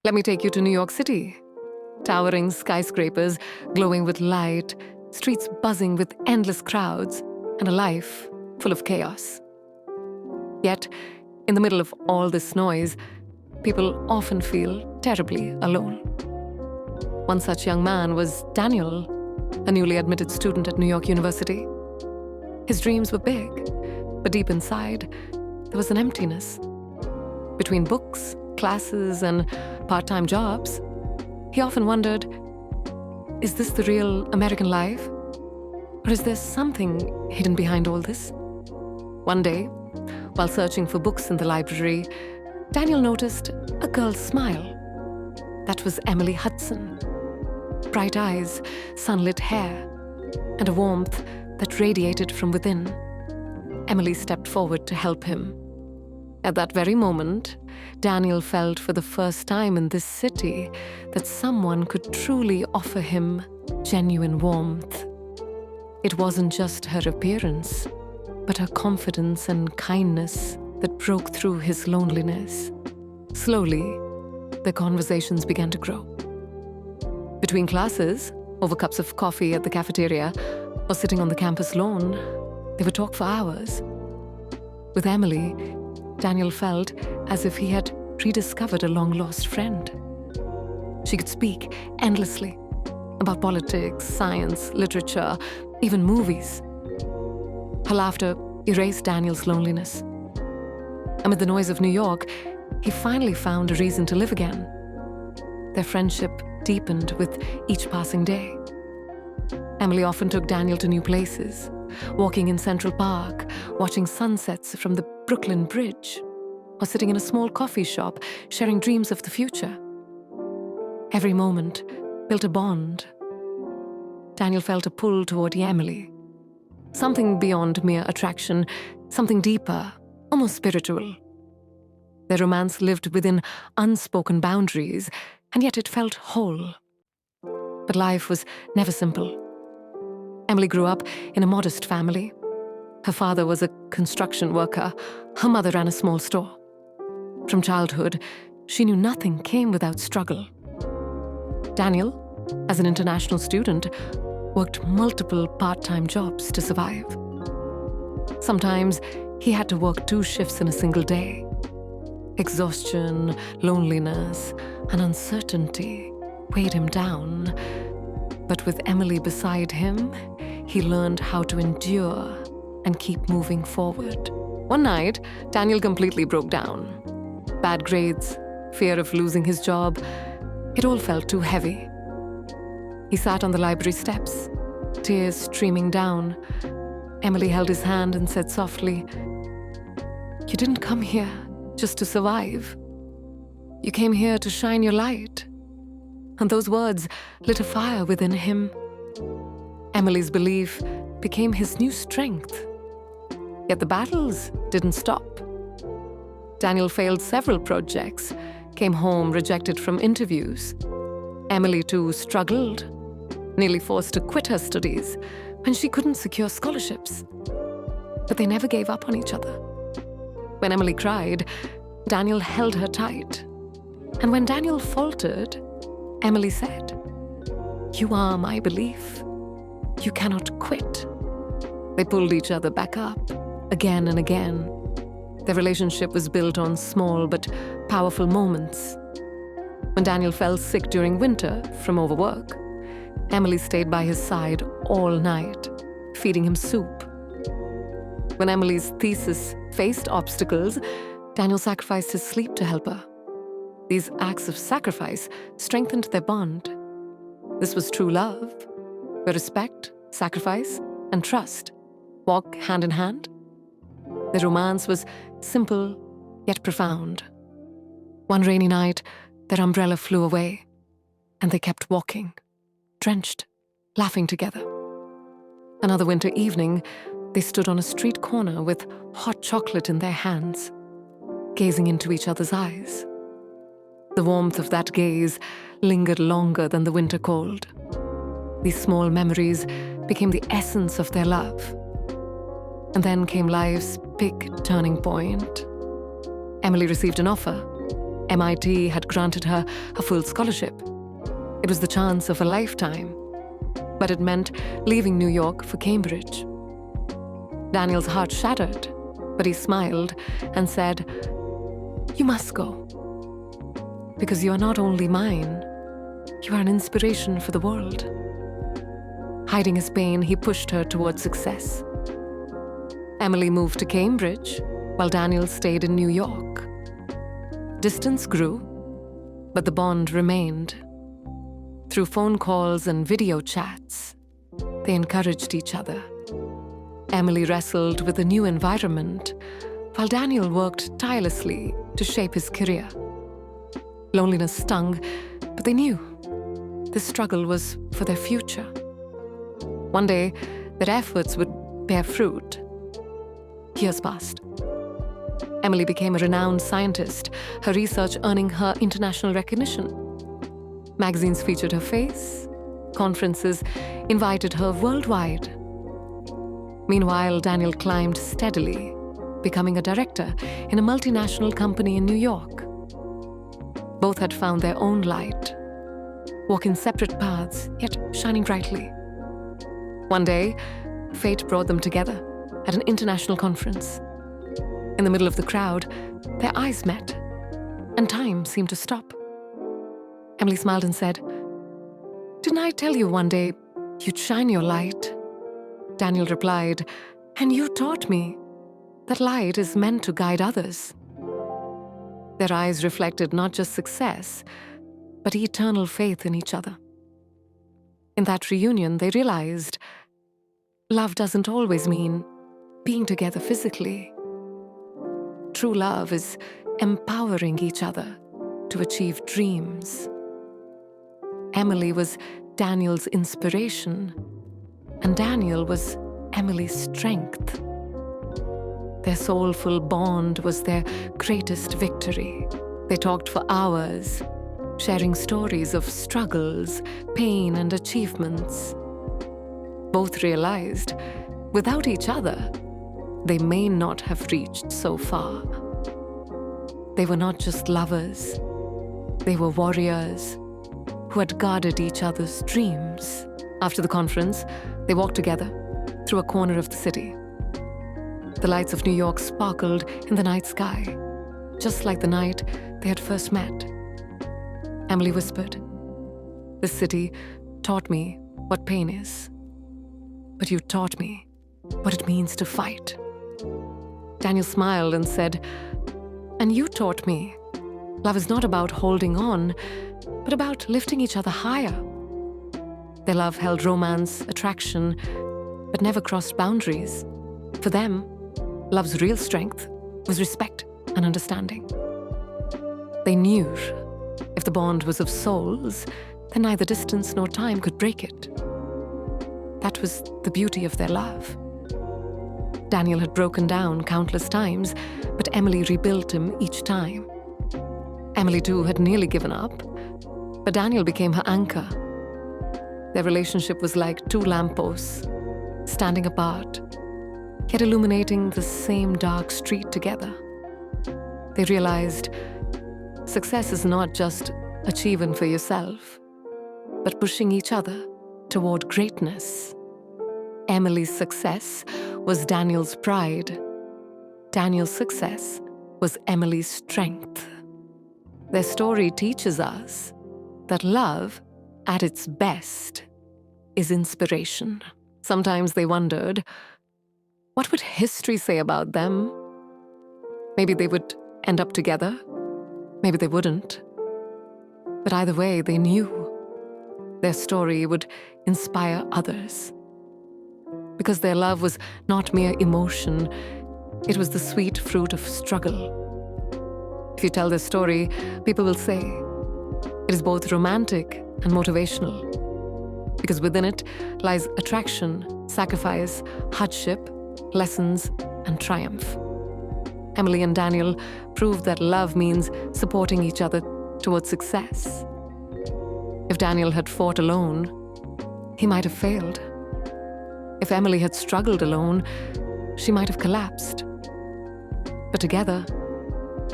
Let me take you to New York City. Towering skyscrapers glowing with light, streets buzzing with endless crowds, and a life full of chaos. Yet, in the middle of all this noise, people often feel terribly alone. One such young man was Daniel, a newly admitted student at New York University. His dreams were big, but deep inside, there was an emptiness. Between books, classes, and part-time jobs, he often wondered, is this the real American life? Or is there something hidden behind all this? One day, while searching for books in the library, Daniel noticed a girl's smile. That was Emily Hudson. Bright eyes, sunlit hair, and a warmth that radiated from within. Emily stepped forward to help him. At that very moment, Daniel felt for the first time in this city that someone could truly offer him genuine warmth. It wasn't just her appearance, but her confidence and kindness that broke through his loneliness. Slowly, their conversations began to grow. Between classes, over cups of coffee at the cafeteria, or sitting on the campus lawn, they would talk for hours. With Emily, Daniel felt as if he had rediscovered a long-lost friend. She could speak endlessly about politics, science, literature, even movies. Her laughter erased Daniel's loneliness. Amid the noise of New York, he finally found a reason to live again. Their friendship deepened with each passing day. Emily often took Daniel to new places, walking in Central Park, watching sunsets from the Brooklyn Bridge, or sitting in a small coffee shop, sharing dreams of the future. Every moment built a bond. Daniel felt a pull toward Emily. Something beyond mere attraction, something deeper, almost spiritual. Their romance lived within unspoken boundaries, and yet it felt whole. But life was never simple. Emily grew up in a modest family. Her father was a construction worker. Her mother ran a small store. From childhood, she knew nothing came without struggle. Daniel, as an international student, worked multiple part-time jobs to survive. Sometimes he had to work 2 shifts in a single day. Exhaustion, loneliness, and uncertainty weighed him down. But with Emily beside him, he learned how to endure and keep moving forward. One night, Daniel completely broke down. Bad grades, fear of losing his job, it all felt too heavy. He sat on the library steps, tears streaming down. Emily held his hand and said softly, "You didn't come here just to survive. You came here to shine your light." And those words lit a fire within him. Emily's belief became his new strength. Yet the battles didn't stop. Daniel failed several projects, came home rejected from interviews. Emily, too, struggled, nearly forced to quit her studies when she couldn't secure scholarships. But they never gave up on each other. When Emily cried, Daniel held her tight. And when Daniel faltered, Emily said, "You are my belief. You cannot quit." They pulled each other back up, again and again. Their relationship was built on small but powerful moments. When Daniel fell sick during winter from overwork, Emily stayed by his side all night, feeding him soup. When Emily's thesis faced obstacles, Daniel sacrificed his sleep to help her. These acts of sacrifice strengthened their bond. This was true love, where respect, sacrifice, and trust walk hand in hand. Their romance was simple yet profound. One rainy night, their umbrella flew away, and they kept walking, drenched, laughing together. Another winter evening, they stood on a street corner with hot chocolate in their hands, gazing into each other's eyes. The warmth of that gaze lingered longer than the winter cold. These small memories became the essence of their love. And then came life's big turning point. Emily received an offer, MIT had granted her a full scholarship. It was the chance of a lifetime, but it meant leaving New York for Cambridge. Daniel's heart shattered, but he smiled and said, "You must go. Because you are not only mine, you are an inspiration for the world." Hiding his pain, he pushed her towards success. Emily moved to Cambridge, while Daniel stayed in New York. Distance grew, but the bond remained. Through phone calls and video chats, they encouraged each other. Emily wrestled with a new environment, while Daniel worked tirelessly to shape his career. Loneliness stung, but they knew this struggle was for their future. One day, their efforts would bear fruit. Years passed. Emily became a renowned scientist, her research earning her international recognition. Magazines featured her face, conferences invited her worldwide. Meanwhile, Daniel climbed steadily, becoming a director in a multinational company in New York. Both had found their own light, walking separate paths, yet shining brightly. One day, fate brought them together at an international conference. In the middle of the crowd, their eyes met, and time seemed to stop. Emily smiled and said, "Didn't I tell you one day you'd shine your light?" Daniel replied, "And you taught me that light is meant to guide others." Their eyes reflected not just success, but eternal faith in each other. In that reunion, they realized love doesn't always mean being together physically. True love is empowering each other to achieve dreams. Emily was Daniel's inspiration, and Daniel was Emily's strength. Their soulful bond was their greatest victory. They talked for hours, sharing stories of struggles, pain, and achievements. Both realized, without each other, they may not have reached so far. They were not just lovers, they were warriors who had guarded each other's dreams. After the conference, they walked together through a corner of the city. The lights of New York sparkled in the night sky, just like the night they had first met. Emily whispered, "This city taught me what pain is, but you taught me what it means to fight." Daniel smiled and said, "And you taught me love is not about holding on, but about lifting each other higher." Their love held romance, attraction, but never crossed boundaries. For them, love's real strength was respect and understanding. They knew if the bond was of souls, then neither distance nor time could break it. That was the beauty of their love. Daniel had broken down countless times, but Emily rebuilt him each time. Emily, too, had nearly given up, but Daniel became her anchor. Their relationship was like two lampposts, standing apart, yet illuminating the same dark street together. They realized success is not just achieving for yourself, but pushing each other toward greatness. Emily's success was Daniel's pride. Daniel's success was Emily's strength. Their story teaches us that love, at its best, is inspiration. Sometimes they wondered, what would history say about them? Maybe they would end up together. Maybe they wouldn't. But either way, they knew their story would inspire others. Because their love was not mere emotion, it was the sweet fruit of struggle. If you tell their story, people will say it is both romantic and motivational, because within it lies attraction, sacrifice, hardship, lessons, and triumph. Emily and Daniel proved that love means supporting each other towards success. If Daniel had fought alone, he might have failed. If Emily had struggled alone, she might have collapsed. But together,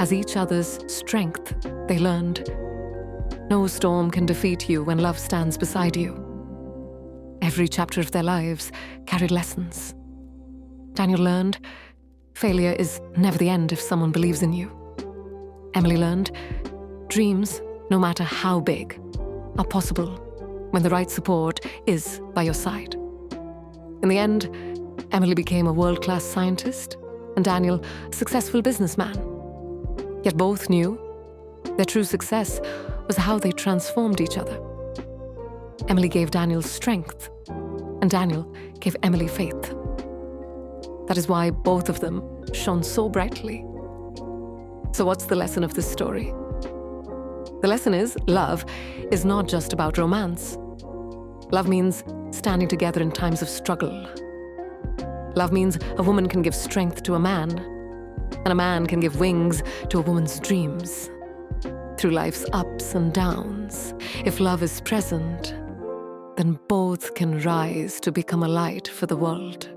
As each other's strength, they learned, no storm can defeat you when love stands beside you. Every chapter of their lives carried lessons. Daniel learned, failure is never the end if someone believes in you. Emily learned, dreams, no matter how big, are possible when the right support is by your side. In the end, Emily became a world-class scientist and Daniel a successful businessman. Yet both knew their true success was how they transformed each other. Emily gave Daniel strength, and Daniel gave Emily faith. That is why both of them shone so brightly. So what's the lesson of this story? The lesson is, love is not just about romance. Love means standing together in times of struggle. Love means a woman can give strength to a man, and a man can give wings to a woman's dreams. Through life's ups and downs, if love is present, then both can rise to become a light for the world.